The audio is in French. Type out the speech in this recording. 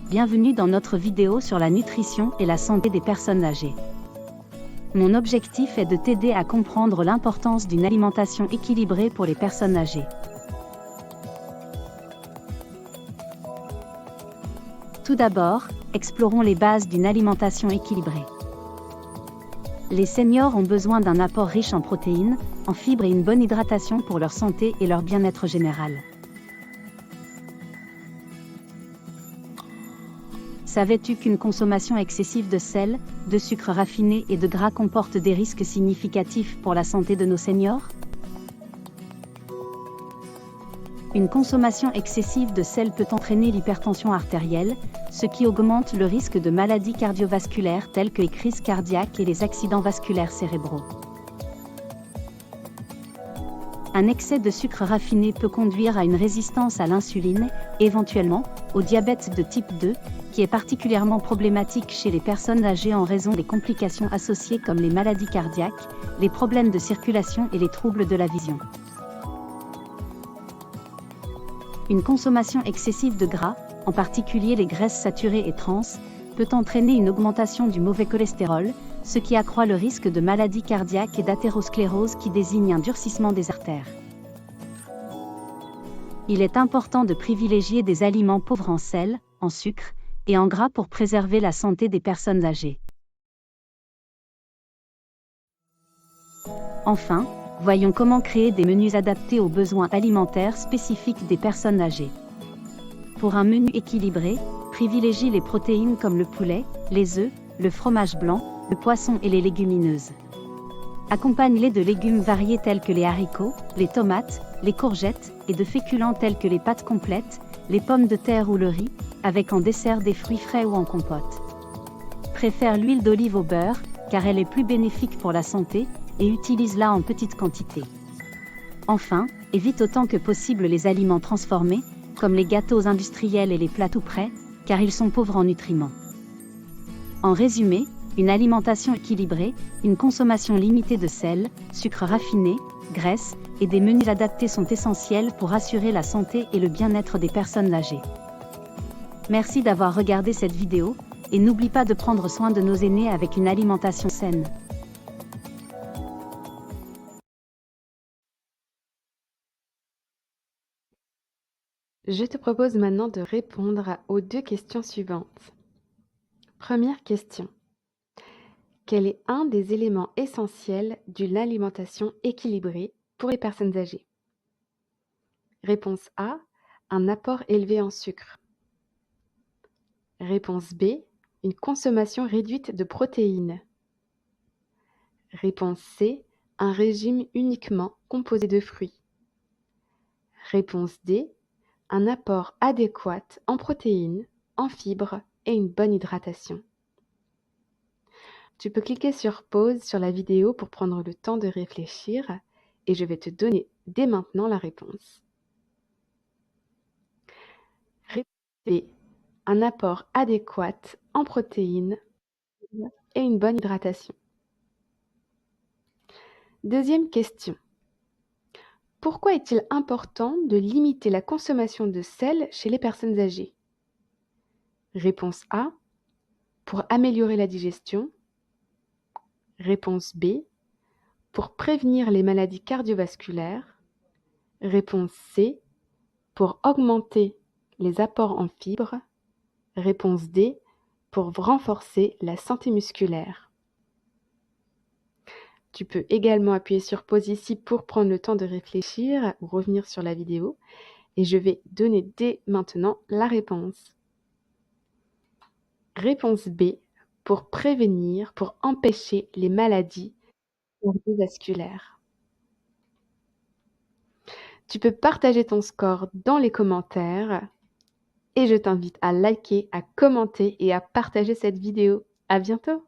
Bienvenue dans notre vidéo sur la nutrition et la santé des personnes âgées. Mon objectif est de t'aider à comprendre l'importance d'une alimentation équilibrée pour les personnes âgées. Tout d'abord, explorons les bases d'une alimentation équilibrée. Les seniors ont besoin d'un apport riche en protéines, en fibres et une bonne hydratation pour leur santé et leur bien-être général. Savais-tu qu'une consommation excessive de sel, de sucre raffiné et de gras comporte des risques significatifs pour la santé de nos seniors? Une consommation excessive de sel peut entraîner l'hypertension artérielle, ce qui augmente le risque de maladies cardiovasculaires telles que les crises cardiaques et les accidents vasculaires cérébraux. Un excès de sucre raffiné peut conduire à une résistance à l'insuline, et éventuellement, au diabète de type 2, qui est particulièrement problématique chez les personnes âgées en raison des complications associées comme les maladies cardiaques, les problèmes de circulation et les troubles de la vision. Une consommation excessive de gras, en particulier les graisses saturées et trans, peut entraîner une augmentation du mauvais cholestérol, ce qui accroît le risque de maladies cardiaques et d'athérosclérose qui désigne un durcissement des artères. Il est important de privilégier des aliments pauvres en sel, en sucre et en gras pour préserver la santé des personnes âgées. Enfin, voyons comment créer des menus adaptés aux besoins alimentaires spécifiques des personnes âgées. Pour un menu équilibré, privilégie les protéines comme le poulet, les œufs, le fromage blanc, le poisson et les légumineuses. Accompagne-les de légumes variés tels que les haricots, les tomates, les courgettes, et de féculents tels que les pâtes complètes, les pommes de terre ou le riz, avec en dessert des fruits frais ou en compote. Préfère l'huile d'olive au beurre, car elle est plus bénéfique pour la santé, et utilise-la en petite quantité. Enfin, évite autant que possible les aliments transformés, comme les gâteaux industriels et les plats tout prêts, car ils sont pauvres en nutriments. En résumé, une alimentation équilibrée, une consommation limitée de sel, sucre raffiné, graisse, et des menus adaptés sont essentiels pour assurer la santé et le bien-être des personnes âgées. Merci d'avoir regardé cette vidéo, et n'oublie pas de prendre soin de nos aînés avec une alimentation saine. Je te propose maintenant de répondre aux deux questions suivantes. Première question. Quel est un des éléments essentiels d'une alimentation équilibrée pour les personnes âgées? Réponse A. Un apport élevé en sucre. Réponse B. Une consommation réduite de protéines. Réponse C. Un régime uniquement composé de fruits. Réponse D. Un apport adéquat en protéines, en fibres et une bonne hydratation. Tu peux cliquer sur pause sur la vidéo pour prendre le temps de réfléchir et je vais te donner dès maintenant la réponse. Réponse B. Un apport adéquat en protéines et une bonne hydratation. Deuxième question. Pourquoi est-il important de limiter la consommation de sel chez les personnes âgées? Réponse A. Pour améliorer la digestion. Réponse B. Pour prévenir les maladies cardiovasculaires. Réponse C. Pour augmenter les apports en fibres. Réponse D. Pour renforcer la santé musculaire. Tu peux également appuyer sur pause ici pour prendre le temps de réfléchir ou revenir sur la vidéo. Et je vais donner dès maintenant la réponse. Réponse B. Pour prévenir, pour empêcher les maladies cardiovasculaires. Tu peux partager ton score dans les commentaires et je t'invite à liker, à commenter et à partager cette vidéo. À bientôt!